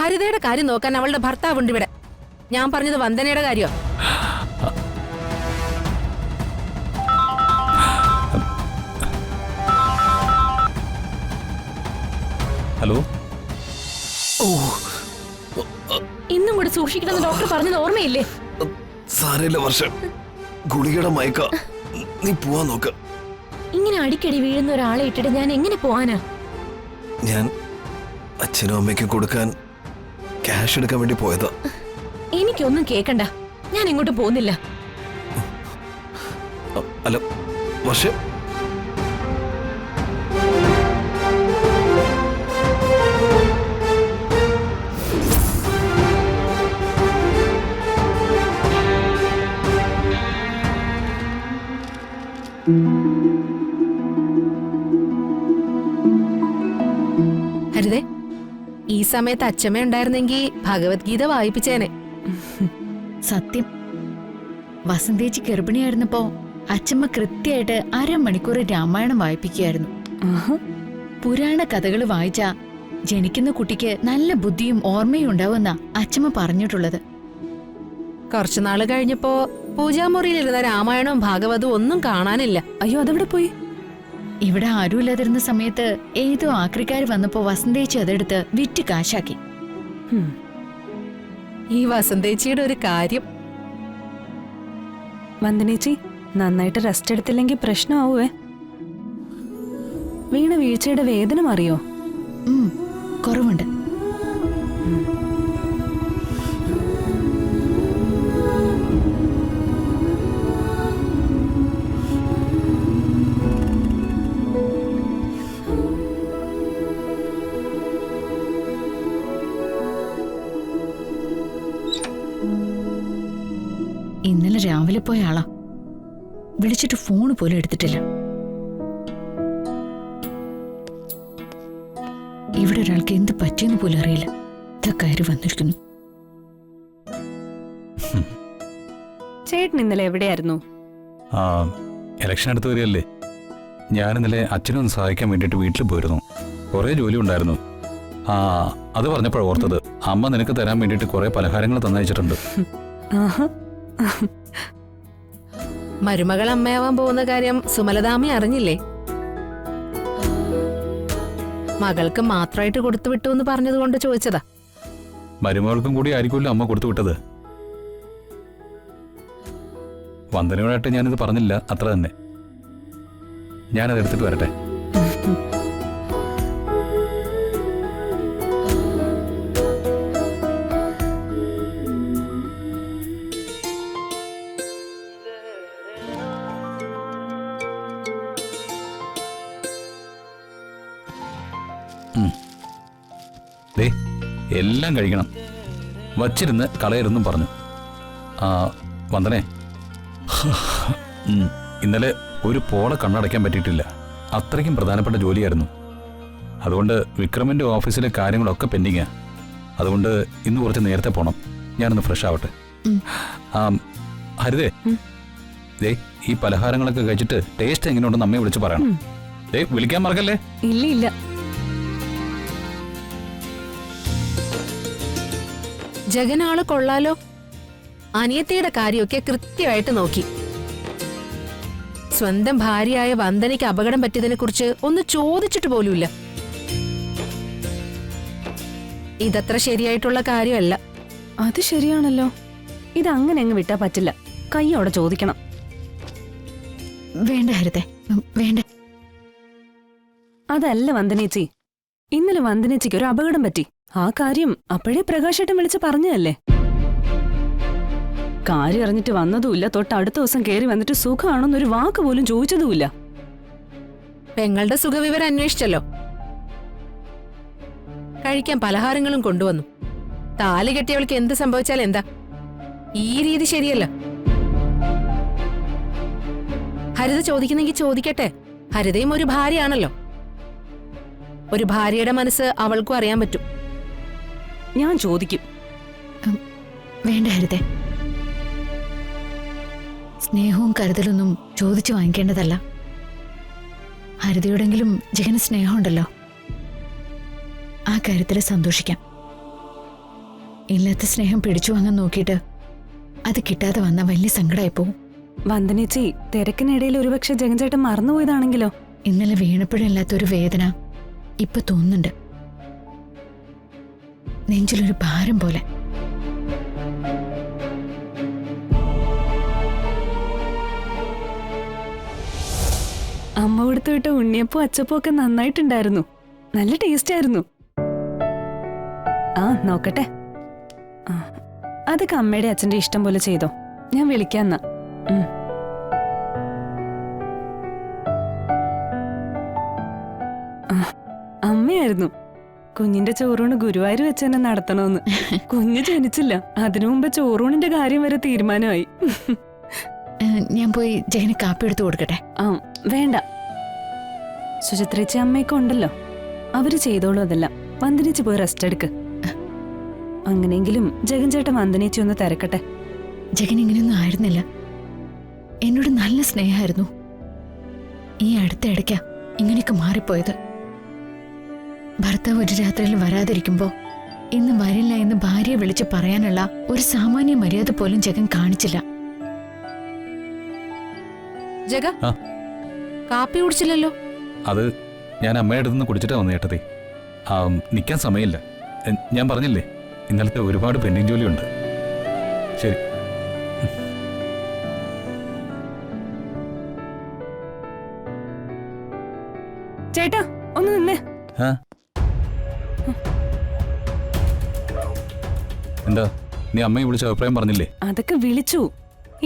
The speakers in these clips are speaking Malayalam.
ഹരിതയുടെ കാര്യം നോക്കാൻ അവളുടെ ഭർത്താവുണ്ട് ഇവിടെ. ഞാൻ പറഞ്ഞത് വന്ദനയുടെ കാര്യോ? ഹലോ. ഇന്നും കൂടെ സൂക്ഷിക്കണമെന്ന് ഡോക്ടർ പറഞ്ഞത് ഓർമ്മയില്ലേ? സാരമില്ല വർഷം, ഗുളികയുടെ മയക്ക. നീ പോവാൻ നോക്ക. ഇങ്ങനെ അടിക്കടി വീഴുന്ന ഒരാളെ ഇട്ടിട്ട് ഞാൻ എങ്ങനെ പോവാനാ? ഞാൻ അച്ഛനും അമ്മയ്ക്കും കൊടുക്കാൻ ക്യാഷ് എടുക്കാൻ വേണ്ടി പോയതാ. എനിക്കൊന്നും കേക്കണ്ട, ഞാൻ ഇങ്ങോട്ട് പോകുന്നില്ല. അല്ല വർഷം, ഹരിതേ, ഈ സമയത്ത് അച്ഛമ്മ ഉണ്ടായിരുന്നെങ്കിൽ ഭഗവത്ഗീത വായിപ്പിച്ചേനെ. സത്യം, വസന്തേച്ചി ഗർഭിണിയായിരുന്നപ്പോ അച്ഛമ്മ കൃത്യമായിട്ട് അരമണിക്കൂർ രാമായണം വായിപ്പിക്കുകയായിരുന്നു. പുരാണ കഥകൾ വായിച്ച ജനിക്കുന്ന കുട്ടിക്ക് നല്ല ബുദ്ധിയും ഓർമ്മയും ഉണ്ടാവുമെന്നാ അച്ഛമ്മ പറഞ്ഞിട്ടുള്ളത്. കുറച്ചുനാള് കഴിഞ്ഞപ്പോ പൂജാമുറിയിലിരുന്ന രാമായണവും ഭാഗവതവും ഒന്നും കാണാനില്ല. അയ്യോ, അതെവിടെ പോയി? ഇവിടെ ആരുമില്ലാതിരുന്ന സമയത്ത് ഏതോ ആക്രിക്കാര് വന്നപ്പോ വസന്തേച്ചി അതെടുത്ത് വിറ്റ് കാശാക്കി. ഈ വസന്തേച്ചിയുടെ ഒരു കാര്യം. വന്ദനേച്ചി, നന്നായിട്ട് റെസ്റ്റ് എടുത്തില്ലെങ്കിൽ പ്രശ്നമാവേ. വീണ വീഴ്ചയുടെ വേദന അറിയോ? കുറവുണ്ട്. ഇന്നലെ രാവിലെ പോയ ആളാ, വിളിച്ചിട്ട് ഫോൺ പോലും എടുത്തിട്ടില്ല. ഇവിടെ ഒരാൾക്ക് എന്ത് പറ്റിയെന്ന് പോലും അറിയില്ല. കയറി വന്നിരിക്കുന്നു. ചേട്ടൻ ഇന്നലെ എവിടെയായിരുന്നു? ഇലക്ഷൻ അടുത്ത് വരികയല്ലേ, ഞാൻ ഇന്നലെ അച്ഛനും ഒന്ന് സഹായിക്കാൻ വേണ്ടിയിട്ട് വീട്ടിൽ പോയിരുന്നു. കുറേ ജോലി ഉണ്ടായിരുന്നു. അത് പറഞ്ഞപ്പോഴാണ് ഓർത്തത്, അമ്മ നിനക്ക് തരാൻ വേണ്ടിയിട്ട് കുറേ പലഹാരങ്ങൾ തന്നയച്ചിട്ടുണ്ട്. മരുമകൾ അമ്മയാവാൻ പോകുന്ന കാര്യം സുമലതാമി അറിഞ്ഞില്ലേ? മകൾക്ക് മാത്രമായിട്ട് കൊടുത്തു വിട്ടു എന്ന് പറഞ്ഞതുകൊണ്ട് ചോദിച്ചതാ. മരുമകൾക്കും കൂടി ആയിരിക്കുമല്ലോ അമ്മ കൊടുത്തു വിട്ടത്. വന്ദനയോടായിട്ട് ഞാനിത് പറഞ്ഞില്ല, അത്ര തന്നെ. ഞാനത് എടുത്തിട്ട് വരട്ടെ. എല്ലാം കഴിക്കണം, വച്ചിരുന്ന് കളയരുന്നും പറഞ്ഞു. വന്ദനേ, ഇന്നലെ ഒരു പോള കണ്ണടയ്ക്കാൻ പറ്റിയിട്ടില്ല. അത്രയ്ക്കും പ്രധാനപ്പെട്ട ജോലിയായിരുന്നു. അതുകൊണ്ട് വിക്രമിന്റെ ഓഫീസിലെ കാര്യങ്ങളൊക്കെ പെൻഡിങ്ങാ. അതുകൊണ്ട് ഇന്ന് കുറച്ച് നേരത്തെ പോണം. ഞാനൊന്ന് ഫ്രഷ് ആവട്ടെ. ഹരിതേ, ദേ ഈ പലഹാരങ്ങളൊക്കെ കഴിച്ചിട്ട് ടേസ്റ്റ് എങ്ങനെയുണ്ടെന്ന് അമ്മയെ വിളിച്ച് പറയണം. വിളിക്കാൻ മറക്കല്ലേ? ഇല്ല ഇല്ല. ജഗനാള് കൊള്ളാലോ. അനിയത്തിയുടെ കാര്യമൊക്കെ കൃത്യമായിട്ട് നോക്കി. സ്വന്തം ഭാര്യയായ വന്ദനയ്ക്ക് അപകടം പറ്റിയതിനെ കുറിച്ച് ഒന്ന് ചോദിച്ചിട്ട് പോലുമില്ല. ഇതത്ര ശരിയായിട്ടുള്ള കാര്യമല്ല. അത് ശരിയാണല്ലോ. ഇത് അങ്ങനെ അങ്ങ് വിട്ടാ പറ്റില്ല. കൈയോടെ ചോദിക്കണം. വേണ്ട ഹരിതേ, വേണ്ട. അതല്ല വന്ദനേച്ചി, ഇന്നലെ വന്ദനേച്ചിക്ക് ഒരു അപകടം പറ്റി. ആ കാര്യം അപ്പോഴേ പ്രകാശേട്ടൻ വിളിച്ച് പറഞ്ഞതല്ലേ. കാര്യം അറിഞ്ഞിട്ട് വന്നതുമില്ല, തൊട്ട് അടുത്ത ദിവസം കയറി വന്നിട്ട് സുഖമാണോന്നൊരു വാക്ക് പോലും ചോദിച്ചതുമില്ല. പെങ്ങളുടെ സുഖവിവരം അന്വേഷിച്ചല്ലോ. കഴിക്കാൻ പലഹാരങ്ങളും കൊണ്ടുവന്നു. താലി കെട്ടിയവൾക്ക് എന്ത് സംഭവിച്ചാൽ എന്താ? ഈ രീതി ശരിയല്ല. ഹരിത ചോദിക്കുന്നെങ്കിൽ ചോദിക്കട്ടെ. ഹരിതയും ഒരു ഭാര്യയാണല്ലോ. ഒരു ഭാര്യയുടെ മനസ്സ് അവൾക്കും അറിയാൻ പറ്റും. ഞാൻ ചോദിക്കും. വേണ്ട ഹരിതേ, സ്നേഹവും കരുതലൊന്നും ചോദിച്ചു വാങ്ങിക്കേണ്ടതല്ല. ഹരിതയോടെങ്കിലും ജഗന് സ്നേഹമുണ്ടല്ലോ, ആ കാര്യത്തിൽ സന്തോഷിക്കാം. ഇല്ലാത്ത സ്നേഹം പിടിച്ചു വാങ്ങാൻ നോക്കിയിട്ട് അത് കിട്ടാതെ വന്ന വലിയ സങ്കടമായി പോവും. വന്ദനേച്ചി, തിരക്കിനിടയിൽ ഒരുപക്ഷെ ജഗൻചേട്ടൻ മറന്നുപോയതാണെങ്കിലോ? ഇന്നലെ വീണപ്പോഴില്ലാത്തൊരു വേദന ഇപ്പൊ തോന്നുന്നുണ്ട്. നെഞ്ചിലൊരു ഭാരം പോലെ. അമ്മ കൊടുത്തു വിട്ട ഉണ്ണിയപ്പോ അച്ചപ്പോ ഒക്കെ നന്നായിട്ടുണ്ടായിരുന്നു. നല്ല ടേസ്റ്റ് ആയിരുന്നു. ആ നോക്കട്ടെ. ആ, അതൊക്കെ അമ്മയുടെ അച്ഛന്റെ ഇഷ്ടം പോലെ ചെയ്തോ. ഞാൻ വിളിക്കാന്നാ. അമ്മയായിരുന്നു കുഞ്ഞിന്റെ ചോറൂണ് ഗുരുവായൂർ വെച്ച് തന്നെ നടത്തണമെന്ന്. കുഞ്ഞ് ജനിച്ചില്ല, അതിനു മുമ്പ് ചോറൂണിന്റെ കാര്യം വരെ തീരുമാനമായി. ഞാൻ പോയി ജഗന് കാപ്പി എടുത്തു കൊടുക്കട്ടെ? ആ വേണ്ട, സുചിത്രേച്ചി അമ്മയൊക്കെ ഉണ്ടല്ലോ, അവര് ചെയ്തോളൂ അതെല്ലാം. വന്ദനേച്ചി പോയി റെസ്റ്റ് എടുക്ക്. അങ്ങനെയെങ്കിലും ജഗൻ ചേട്ടൻ വന്ദനേച്ചി ഒന്ന് തിരക്കട്ടെ. ജഗൻ ഇങ്ങനെയൊന്നും ആയിരുന്നില്ല. എന്നോട് നല്ല സ്നേഹമായിരുന്നു. ഈ അടുത്ത ഇടയ്ക്കാ ഇങ്ങനെയൊക്കെ മാറിപ്പോയത്. ഭർത്താവ് ഒരു രാത്രിയിൽ വരാതിരിക്കുമ്പോ ഇന്ന് വരില്ല എന്ന് ഭാര്യയെ വിളിച്ച് പറയാനുള്ള ഒരു സാമാന്യ മര്യാദ പോലും ജഗൻ കാണിച്ചില്ല. ജഗ, ആ. കാപ്പി കുടിച്ചില്ലല്ലോ? അത് ഞാൻ അമ്മയുടെ അടുത്ത് നിന്ന് കുടിച്ചിട്ടാ വന്നു ചേട്ടത്തി. നിൽക്കാൻ സമയമില്ല. ഞാൻ പറഞ്ഞില്ലേ, ഇന്നലത്തെ ഒരുപാട് പെൻഡിങ് ജോലിയുണ്ട്. ശരി. ചേട്ടാ ഒന്ന് നിന്നേ. ആ എന്താ, നീ അമ്മയെ വിളിച്ച അഭിപ്രായം പറഞ്ഞില്ലേ? അതൊക്കെ വിളിച്ചു.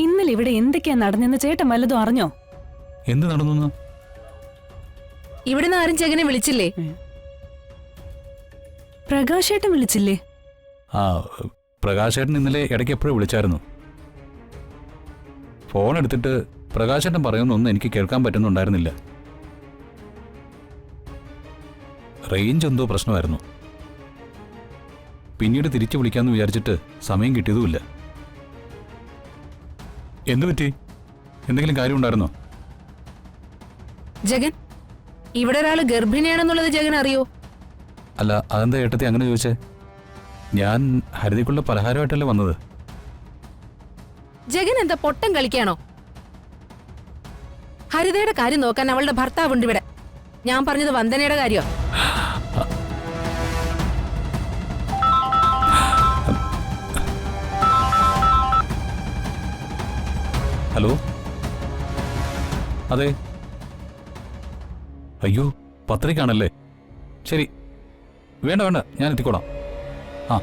ഇന്നലെ ഇവിടെ എന്തൊക്കെയാ നടന്നെന്ന് ചേട്ടൻ വല്ലതും അറിഞ്ഞോ? എന്ത് നടന്നു? ഇവിടുന്ന് ആരും ജഗനെ വിളിച്ചില്ലേ? പ്രകാശേട്ടൻ വിളിച്ചില്ലേ? ആ, പ്രകാശേട്ടൻ ഇന്നലെ ഇടയ്ക്ക് എപ്പോഴും വിളിച്ചായിരുന്നു. ഫോൺ എടുത്തിട്ട് പ്രകാശേട്ടൻ പറയുന്നൊന്നും എനിക്ക് കേൾക്കാൻ പറ്റുന്നുണ്ടായിരുന്നില്ല. റേഞ്ച് എന്തോ പ്രശ്നമായിരുന്നു. പിന്നീട് തിരിച്ചു വിളിക്കാമെന്ന് വിചാരിച്ചിട്ട് സമയം കിട്ടിയതുമില്ല. എന്തു പറ്റി? എന്തെങ്കിലും കാര്യം ഉണ്ടായിരുന്നോ? ജഗൻ, ഇവിടെ ഒരാള് ഗർഭിണിയാണെന്നുള്ളത് ജഗൻ അറിയോ? അല്ല, അതെന്താ ഏട്ടത്തി അങ്ങനെ ചോദിച്ചേ? ഞാൻ ഹരിതയ്ക്കുള്ള പലഹാരമായിട്ടല്ലേ വന്നത്. ജഗൻ എന്താ പൊട്ടം കളിക്കാണോ? ഹരിതയുടെ കാര്യം നോക്കാൻ അവളുടെ ഭർത്താവുണ്ട് ഇവിടെ. ഞാൻ പറഞ്ഞത് വന്ദനയുടെ കാര്യോ? ഹലോ, അതെ. അയ്യോ, പത്രികാണല്ലേ? ശരി, വേണ്ട വേണ്ട, ഞാൻ എത്തിക്കോളാം. ആ